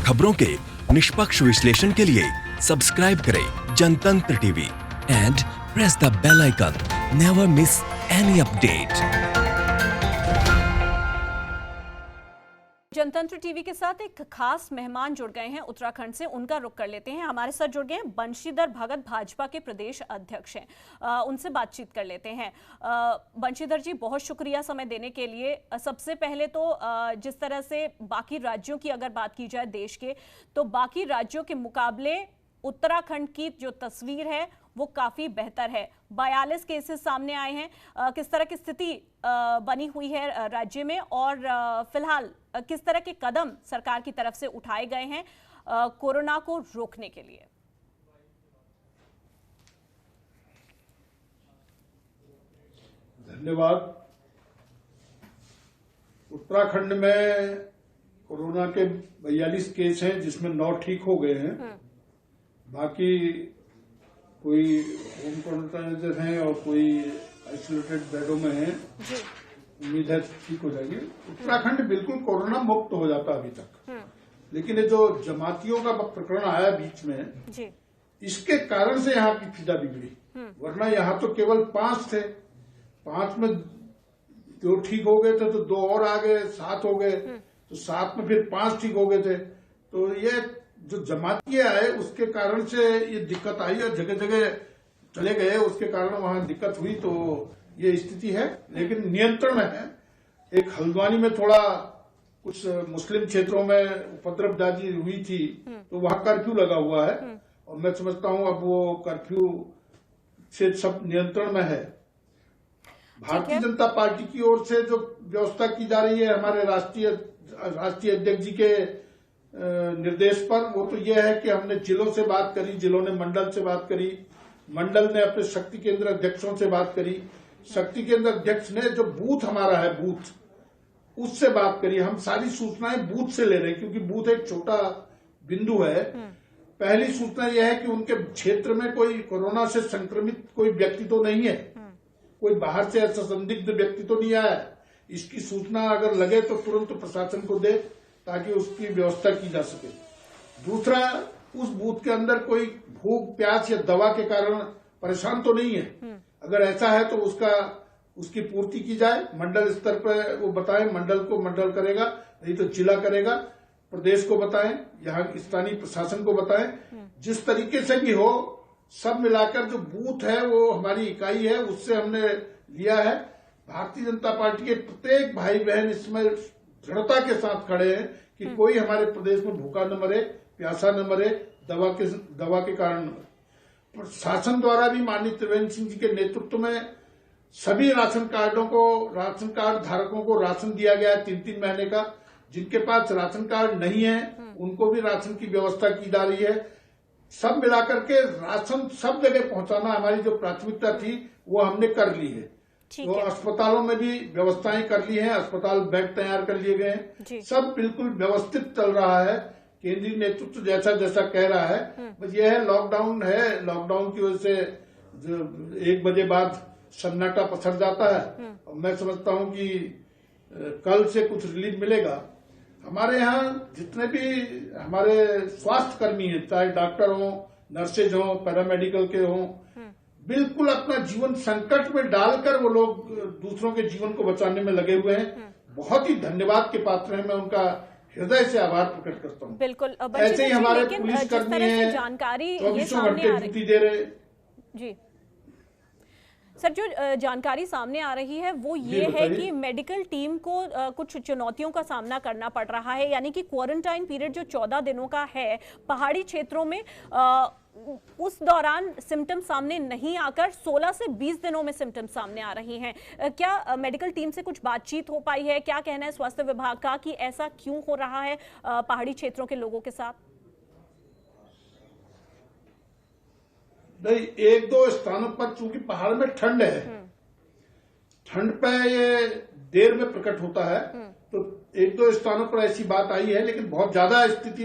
खबरों के निष्पक्ष विश्लेषण के लिए सब्सक्राइब करें Jantantra TV and press the bell icon. Never miss any update. Jantantra TV के साथ एक खास मेहमान जुड़ गए हैं उत्तराखंड से, उनका रुख कर लेते हैं। हमारे साथ जुड़ गए हैं बंशीधर भगत, भाजपा के प्रदेश अध्यक्ष हैं। उनसे बातचीत कर लेते हैं। बंशीधर जी, बहुत शुक्रिया समय देने के लिए। सबसे पहले तो जिस तरह से बाकी राज्यों की अगर बात की जाए देश के, तो बाकी राज्यों के मुकाबले उत्तराखंड की जो तस्वीर है वो काफी बेहतर है। 42 केसेस सामने आए हैं। किस तरह की स्थिति बनी हुई है राज्य में, और फिलहाल किस तरह के कदम सरकार की तरफ से उठाए गए हैं कोरोना को रोकने के लिए? धन्यवाद। उत्तराखंड में कोरोना के 42 केस हैं, जिसमें 9 ठीक हो गए हैं। बाकी कोई होम क्वारंटाइन हैं और कोई आइसोलेटेड बेडों में हैं। उम्मीद है ठीक हो जाएगी। उत्तराखंड बिल्कुल कोरोना मुक्त हो जाता अभी तक, लेकिन ये जो जमातियों का प्रकरण आया बीच में, इसके कारण से यहाँ की फिजा बिगड़ी। वरना यहाँ तो केवल 5 थे, 5 में 2 ठीक हो गए थे, तो 2 और आ गए, 7 हो गए, तो 7 में फिर 5 ठीक हो गए थे। तो ये जो जमातियां आए उसके कारण से ये दिक्कत आई, और जगह जगह चले गए, उसके कारण वहां दिक्कत हुई। तो ये स्थिति है, लेकिन नियंत्रण में है। एक हल्द्वानी में थोड़ा कुछ मुस्लिम क्षेत्रों में उपद्रवबाजी हुई थी, तो वहां कर्फ्यू लगा हुआ है, और मैं समझता हूं अब वो कर्फ्यू से सब नियंत्रण में है। भारतीय जनता पार्टी की ओर से जो व्यवस्था की जा रही है हमारे राष्ट्रीय अध्यक्ष जी के निर्देश पर, वो तो यह है कि हमने जिलों से बात करी, जिलों ने मंडल से बात करी, मंडल ने अपने शक्ति केंद्र अध्यक्षों से बात करी, शक्ति केंद्र अध्यक्ष ने जो बूथ हमारा है बूथ, उससे बात करी। हम सारी सूचनाएं बूथ से ले रहे हैं, क्योंकि बूथ एक छोटा बिंदु है। पहली सूचना यह है कि उनके क्षेत्र में कोई कोरोना से संक्रमित कोई व्यक्ति तो नहीं है, कोई बाहर से ऐसा संदिग्ध व्यक्ति तो नहीं आया है। इसकी सूचना अगर लगे तो तुरंत प्रशासन को दे, ताकि उसकी व्यवस्था की जा सके। दूसरा, उस बूथ के अंदर कोई भूख प्यास या दवा के कारण परेशान तो नहीं है। अगर ऐसा है तो उसकी पूर्ति की जाए। मंडल स्तर पर वो बताएं, मंडल को मंडल करेगा, नहीं तो जिला करेगा। प्रदेश को बताएं, यहाँ स्थानीय प्रशासन को बताएं। जिस तरीके से भी हो, सब मिलाकर जो बूथ है वो हमारी इकाई है, उससे हमने लिया है। भारतीय जनता पार्टी के प्रत्येक भाई बहन इसमें दृढ़ता के साथ खड़े हैं कि कोई हमारे प्रदेश में भूखा न मरे, प्यासा न मरे, दवा के कारण न मरे। प्रशासन द्वारा भी माननीय त्रिवेंद्र सिंह जी के नेतृत्व में सभी राशन कार्ड धारकों को राशन दिया गया है 3-3 महीने का। जिनके पास राशन कार्ड नहीं है उनको भी राशन की व्यवस्था की जा रही है। सब मिलाकर के राशन सब जगह पहुंचाना हमारी जो प्राथमिकता थी वो हमने कर ली है। तो अस्पतालों में भी व्यवस्थाएं कर ली हैं, अस्पताल बेड तैयार कर लिए गए हैं, सब बिल्कुल व्यवस्थित चल रहा है। केंद्रीय नेतृत्व जैसा जैसा कह रहा है, बस यह है लॉकडाउन है। लॉकडाउन की वजह से 1 बजे बाद सन्नाटा पसर जाता है, और मैं समझता हूं कि कल से कुछ रिलीफ मिलेगा। हमारे यहाँ जितने भी हमारे स्वास्थ्य कर्मी हैं, चाहे डॉक्टर हों, नर्सेज हों, पैरामेडिकल के हों, बिल्कुल अपना जीवन संकट में डालकर वो लोग दूसरों के जीवन को बचाने में लगे हुए हैं। बहुत ही धन्यवाद के पात्र हैं। मैं उनका हृदय से आभार प्रकट करता हूँ। बिल्कुल। ऐसे ही हमारे पुलिसकर्मी हैं, जानकारी 24 घंटे ड्यूटी दे रहे। जी सर, जो जानकारी सामने आ रही है वो ये है कि मेडिकल टीम को कुछ चुनौतियों का सामना करना पड़ रहा है, यानी कि क्वारंटाइन पीरियड जो 14 दिनों का है पहाड़ी क्षेत्रों में, उस दौरान सिम्टम सामने नहीं आकर 16 से 20 दिनों में सिम्टम सामने आ रही हैं। क्या मेडिकल टीम से कुछ बातचीत हो पाई है? क्या कहना है स्वास्थ्य विभाग का कि ऐसा क्यों हो रहा है पहाड़ी क्षेत्रों के लोगों के साथ? नहीं, 1-2 स्थानों पर चूंकि पहाड़ में ठंड है, ठंड पे ये देर में प्रकट होता है, तो 1-2 स्थानों पर ऐसी बात आई है, लेकिन बहुत ज्यादा स्थिति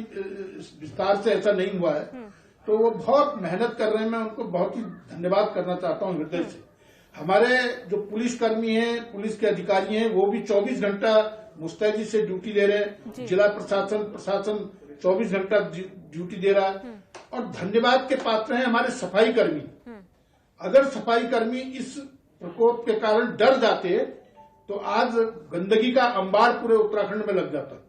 विस्तार से ऐसा नहीं हुआ है। तो वो बहुत मेहनत कर रहे हैं, मैं उनको बहुत ही धन्यवाद करना चाहता हूं हृदय से। हमारे जो पुलिसकर्मी हैं, पुलिस के अधिकारी हैं, वो भी 24 घंटा मुस्तैदी से ड्यूटी ले रहे हैं। जिला प्रशासन 24 घंटा ड्यूटी दे रहा है। और धन्यवाद के पात्र हैं हमारे सफाई कर्मी। अगर सफाई कर्मी इस प्रकोप के कारण डर जाते तो आज गंदगी का अंबार पूरे उत्तराखंड में लग जाता।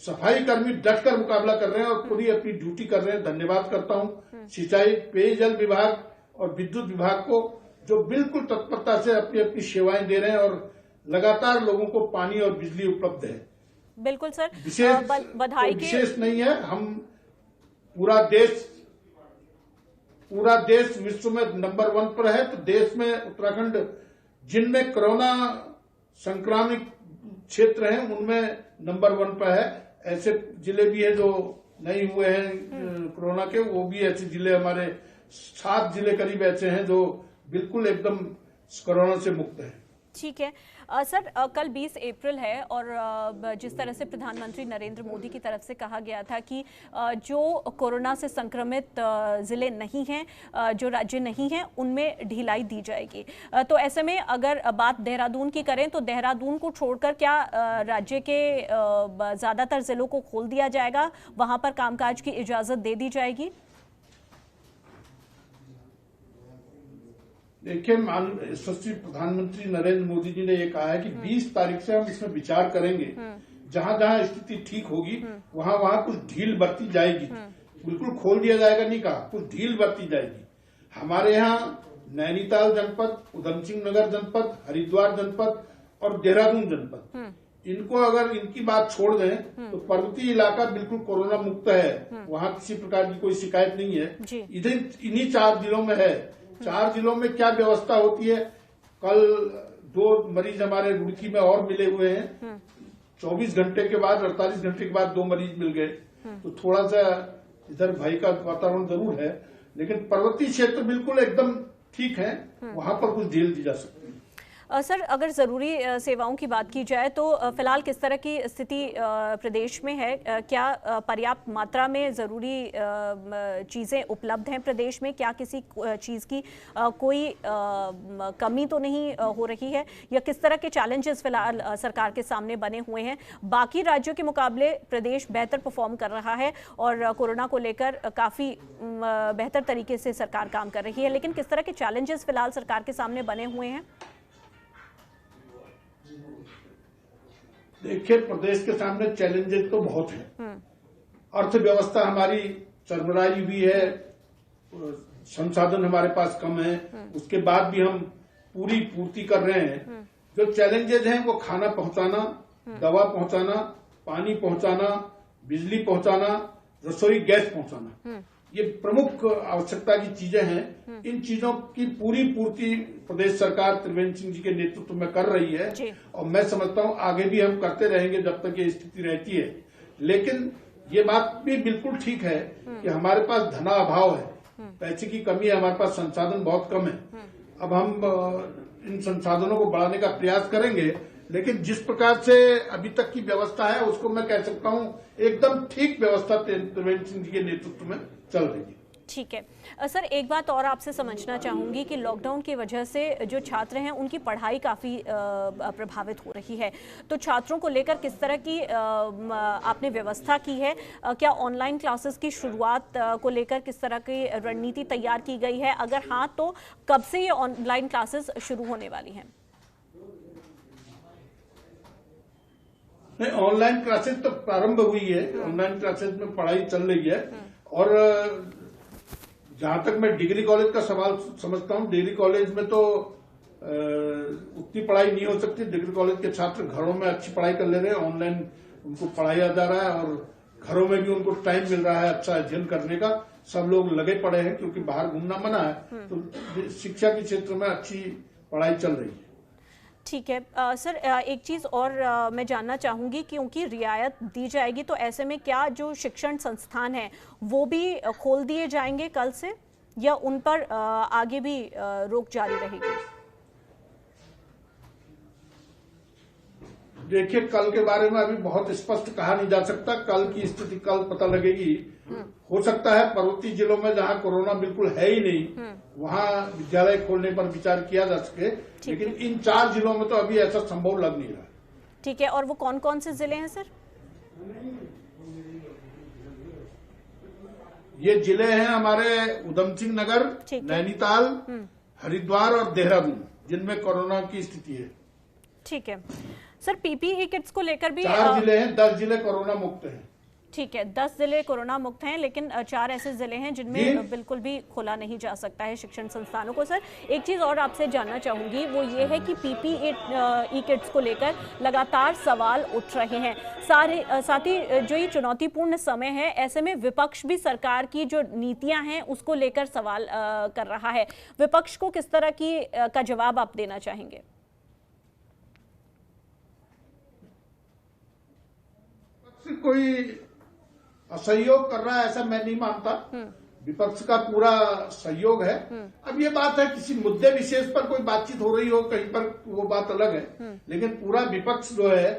सफाई कर्मी डटकर मुकाबला कर रहे हैं और पूरी अपनी ड्यूटी कर रहे हैं। धन्यवाद करता हूं सिंचाई पेयजल विभाग और विद्युत विभाग को, जो बिल्कुल तत्परता से अपनी अपनी सेवाएं दे रहे हैं और लगातार लोगों को पानी और बिजली उपलब्ध है। बिल्कुल सर, बधाई विशेष नहीं है। हम पूरा देश विश्व में नंबर 1 पर है, तो देश में उत्तराखंड जिनमें कोरोना संक्रामित क्षेत्र हैं उनमें नंबर 1 पर है। ऐसे जिले भी हैं जो नहीं हुए हैं कोरोना के, वो भी ऐसे जिले हमारे 7 जिले करीब ऐसे हैं जो बिल्कुल एकदम कोरोना से मुक्त हैं। ठीक है सर, कल 20 अप्रैल है और जिस तरह से प्रधानमंत्री नरेंद्र मोदी की तरफ से कहा गया था कि जो कोरोना से संक्रमित जिले नहीं हैं, जो राज्य नहीं हैं, उनमें ढिलाई दी जाएगी। तो ऐसे में अगर बात देहरादून की करें तो देहरादून को छोड़कर क्या राज्य के ज़्यादातर जिलों को खोल दिया जाएगा, वहां पर कामकाज की इजाज़त दे दी जाएगी? देखिए, यशस्वी प्रधानमंत्री नरेंद्र मोदी जी ने ये कहा है कि 20 तारीख से हम इसमें विचार करेंगे। जहां जहां स्थिति ठीक होगी वहां वहां कुछ ढील बरती जाएगी। बिल्कुल खोल दिया जाएगा नहीं कहा, कुछ ढील बरती जाएगी। हमारे यहाँ नैनीताल जनपद, उधमसिंह नगर जनपद, हरिद्वार जनपद और देहरादून जनपद, इनको अगर इनकी बात छोड़ दें तो पर्वतीय इलाका बिल्कुल कोरोना मुक्त है। वहां किसी प्रकार की कोई शिकायत नहीं है। इधर इन्हीं 4 जिलों में है। 4 जिलों में क्या व्यवस्था होती है? कल 2 मरीज हमारे रुड़की में और मिले हुए हैं। 24 घंटे के बाद, 48 घंटे के बाद 2 मरीज मिल गए। तो थोड़ा सा इधर भय का वातावरण जरूर है, लेकिन पर्वतीय क्षेत्र बिल्कुल एकदम ठीक है, वहां पर कुछ ढील दी जा सकती है। सर, अगर ज़रूरी सेवाओं की बात की जाए तो फिलहाल किस तरह की स्थिति प्रदेश में है? क्या पर्याप्त मात्रा में ज़रूरी चीज़ें उपलब्ध हैं प्रदेश में? क्या किसी चीज़ की कोई कमी तो नहीं हो रही है, या किस तरह के चैलेंजेस फिलहाल सरकार के सामने बने हुए हैं? बाकी राज्यों के मुकाबले प्रदेश बेहतर परफॉर्म कर रहा है और कोरोना को लेकर काफ़ी बेहतर तरीके से सरकार काम कर रही है, लेकिन किस तरह के चैलेंजेस फिलहाल सरकार के सामने बने हुए हैं? देखिए, प्रदेश के सामने चैलेंजेस तो बहुत हैं। अर्थव्यवस्था हमारी चरमराई हुई है, संसाधन हमारे पास कम है, उसके बाद भी हम पूरी पूर्ति कर रहे हैं। जो चैलेंजेस हैं वो खाना पहुंचाना, दवा पहुंचाना, पानी पहुंचाना, बिजली पहुंचाना, रसोई गैस पहुंचाना, ये प्रमुख आवश्यकता की चीजें हैं। इन चीजों की पूरी पूर्ति प्रदेश सरकार त्रिवेंद्र सिंह जी के नेतृत्व में कर रही है और मैं समझता हूं आगे भी हम करते रहेंगे जब तक ये स्थिति रहती है। लेकिन ये बात भी बिल्कुल ठीक है कि हमारे पास धनाभाव है, पैसे की कमी है, हमारे पास संसाधन बहुत कम है। अब हम इन संसाधनों को बढ़ाने का प्रयास करेंगे, लेकिन जिस प्रकार से अभी तक की व्यवस्था है उसको मैं कह सकता हूं एकदम ठीक व्यवस्था त्रिवेंद्र सिंह जी के नेतृत्व में चल रही है। ठीक है सर, एक बात और आपसे समझना चाहूंगी कि लॉकडाउन की वजह से जो छात्र हैं उनकी पढ़ाई काफ़ी प्रभावित हो रही है, तो छात्रों को लेकर किस तरह की आपने व्यवस्था की है? क्या ऑनलाइन क्लासेस की शुरुआत को लेकर किस तरह की रणनीति तैयार की गई है? अगर हाँ तो कब से ये ऑनलाइन क्लासेस शुरू होने वाली हैं? नहीं, ऑनलाइन क्लासेस तो प्रारंभ हुई है। ऑनलाइन क्लासेस में पढ़ाई चल रही है और जहां तक मैं डिग्री कॉलेज का सवाल समझता हूं, डिग्री कॉलेज में तो उतनी पढ़ाई नहीं हो सकती। डिग्री कॉलेज के छात्र घरों में अच्छी पढ़ाई कर ले रहे हैं, ऑनलाइन उनको पढ़ाया जा रहा है और घरों में भी उनको टाइम मिल रहा है अच्छा अध्ययन करने का। सब लोग लगे पड़े हैं क्योंकि बाहर घूमना मना है, तो शिक्षा के क्षेत्र में अच्छी पढ़ाई चल रही है। ठीक है सर, एक चीज़ और मैं जानना चाहूँगी, क्योंकि रियायत दी जाएगी तो ऐसे में क्या जो शिक्षण संस्थान हैं वो भी खोल दिए जाएंगे कल से, या उन पर आगे भी रोक जारी रहेगी? देखिए, कल के बारे में अभी बहुत स्पष्ट कहा नहीं जा सकता। कल की स्थिति कल पता लगेगी। हो सकता है पर्वतीय जिलों में जहां कोरोना बिल्कुल है ही नहीं वहां विद्यालय खोलने पर विचार किया जा सके, लेकिन इन 4 जिलों में तो अभी ऐसा संभव लग नहीं रहा। ठीक है, और वो कौन कौन से जिले हैं सर? ये जिले हैं हमारे उधम सिंह नगर, ठीक है। नैनीताल, हरिद्वार और देहरादून, जिनमें कोरोना की स्थिति है। ठीक है सर, पीपीई किट्स को लेकर भी 4 जिले हैं, 10 जिले कोरोना मुक्त हैं। ठीक है, 10 जिले कोरोना मुक्त हैं, लेकिन 4 ऐसे जिले हैं जिनमें बिल्कुल भी खोला नहीं जा सकता है शिक्षण संस्थानों को। सर एक चीज़ और आपसे जानना चाहूँगी, वो ये है कि पीपीई किट्स को लेकर लगातार सवाल उठ रहे हैं। साथ ही जो ये चुनौतीपूर्ण समय है, ऐसे में विपक्ष भी सरकार की जो नीतियां हैं उसको लेकर सवाल कर रहा है। विपक्ष को किस तरह का जवाब आप देना चाहेंगे? कोई असहयोग कर रहा है ऐसा मैं नहीं मानता। विपक्ष का पूरा सहयोग है। अब ये बात है किसी मुद्दे विशेष पर कोई बातचीत हो रही हो कहीं पर, वो बात अलग है, लेकिन पूरा विपक्ष जो है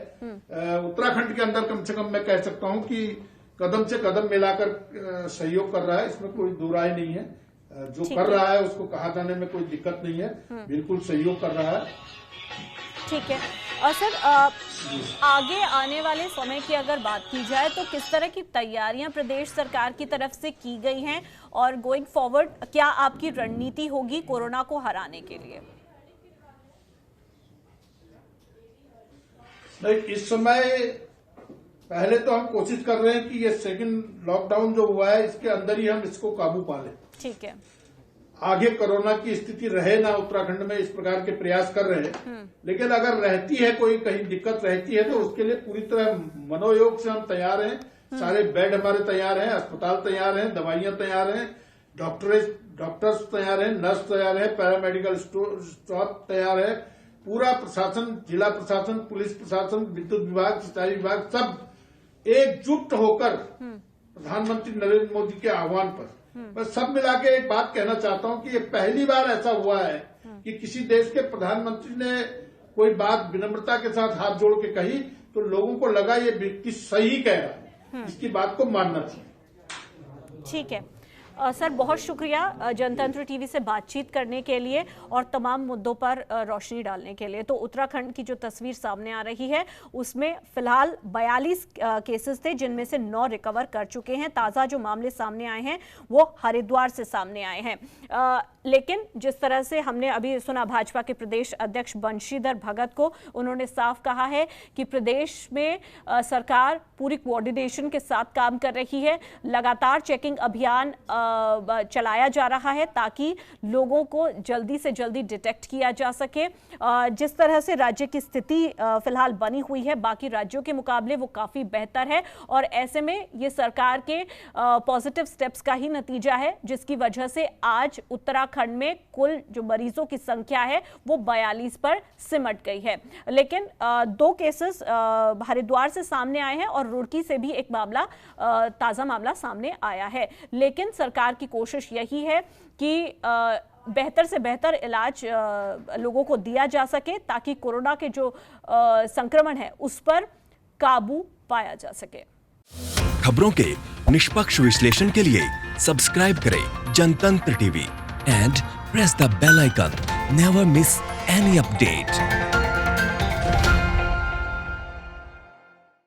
उत्तराखंड के अंदर कम से कम मैं कह सकता हूं कि कदम से कदम मिलाकर सहयोग कर रहा है, इसमें कोई दो राय नहीं है। जो कर रहा है उसको कहा जाने में कोई दिक्कत नहीं है, बिल्कुल सहयोग कर रहा है। ठीक है। और सर आगे आने वाले समय की अगर बात की जाए तो किस तरह की तैयारियां प्रदेश सरकार की तरफ से की गई हैं और गोइंग फॉरवर्ड क्या आपकी रणनीति होगी कोरोना को हराने के लिए? नहीं, इस समय पहले तो हम कोशिश कर रहे हैं कि ये सेकंड लॉकडाउन जो हुआ है इसके अंदर ही हम इसको काबू पा लें। ठीक है। आगे कोरोना की स्थिति रहे ना उत्तराखंड में, इस प्रकार के प्रयास कर रहे हैं। लेकिन अगर रहती है कोई कहीं दिक्कत रहती है तो उसके लिए पूरी तरह मनोयोग से हम तैयार हैं। सारे बेड हमारे तैयार हैं, अस्पताल तैयार हैं, दवाइयां तैयार हैं, डॉक्टर्स तैयार हैं, नर्स तैयार है, पैरामेडिकल स्टाफ तैयार है। पूरा प्रशासन, जिला प्रशासन, पुलिस प्रशासन, विद्युत विभाग, सिंचाई विभाग सब एकजुट होकर प्रधानमंत्री नरेंद्र मोदी के आह्वान पर मैं सब मिला के एक बात कहना चाहता हूं कि ये पहली बार ऐसा हुआ है कि किसी देश के प्रधानमंत्री ने कोई बात विनम्रता के साथ हाथ जोड़ के कही तो लोगों को लगा ये व्यक्ति सही कह रहा है, इसकी बात को मानना चाहिए। ठीक है सर, बहुत शुक्रिया जनतंत्र टीवी से बातचीत करने के लिए और तमाम मुद्दों पर रोशनी डालने के लिए। तो उत्तराखंड की जो तस्वीर सामने आ रही है उसमें फिलहाल 42 केसेस थे जिनमें से 9 रिकवर कर चुके हैं। ताज़ा जो मामले सामने आए हैं वो हरिद्वार से सामने आए हैं। लेकिन जिस तरह से हमने अभी सुना भाजपा के प्रदेश अध्यक्ष बंशीधर भगत को, उन्होंने साफ कहा है कि प्रदेश में सरकार पूरी कोऑर्डिनेशन के साथ काम कर रही है। लगातार चेकिंग अभियान चलाया जा रहा है ताकि लोगों को जल्दी से जल्दी डिटेक्ट किया जा सके। जिस तरह से राज्य की स्थिति फिलहाल बनी हुई है बाकी राज्यों के मुकाबले वो काफ़ी बेहतर है और ऐसे में ये सरकार के पॉजिटिव स्टेप्स का ही नतीजा है जिसकी वजह से आज उत्तराखंड में कुल जो मरीजों की संख्या है वो 42 पर सिमट गई है। लेकिन 2 केसेस हरिद्वार से सामने आए हैं और रुड़की से भी एक मामला, ताज़ा मामला सामने आया है। लेकिन सरकार की कोशिश यही है कि बेहतर से बेहतर इलाज लोगों को दिया जा सके ताकि कोरोना के जो संक्रमण है उस पर काबू पाया जा सके। खबरों के निष्पक्ष विश्लेषण के लिए सब्सक्राइब करें Jantantra TV and press the bell icon. Never miss any update.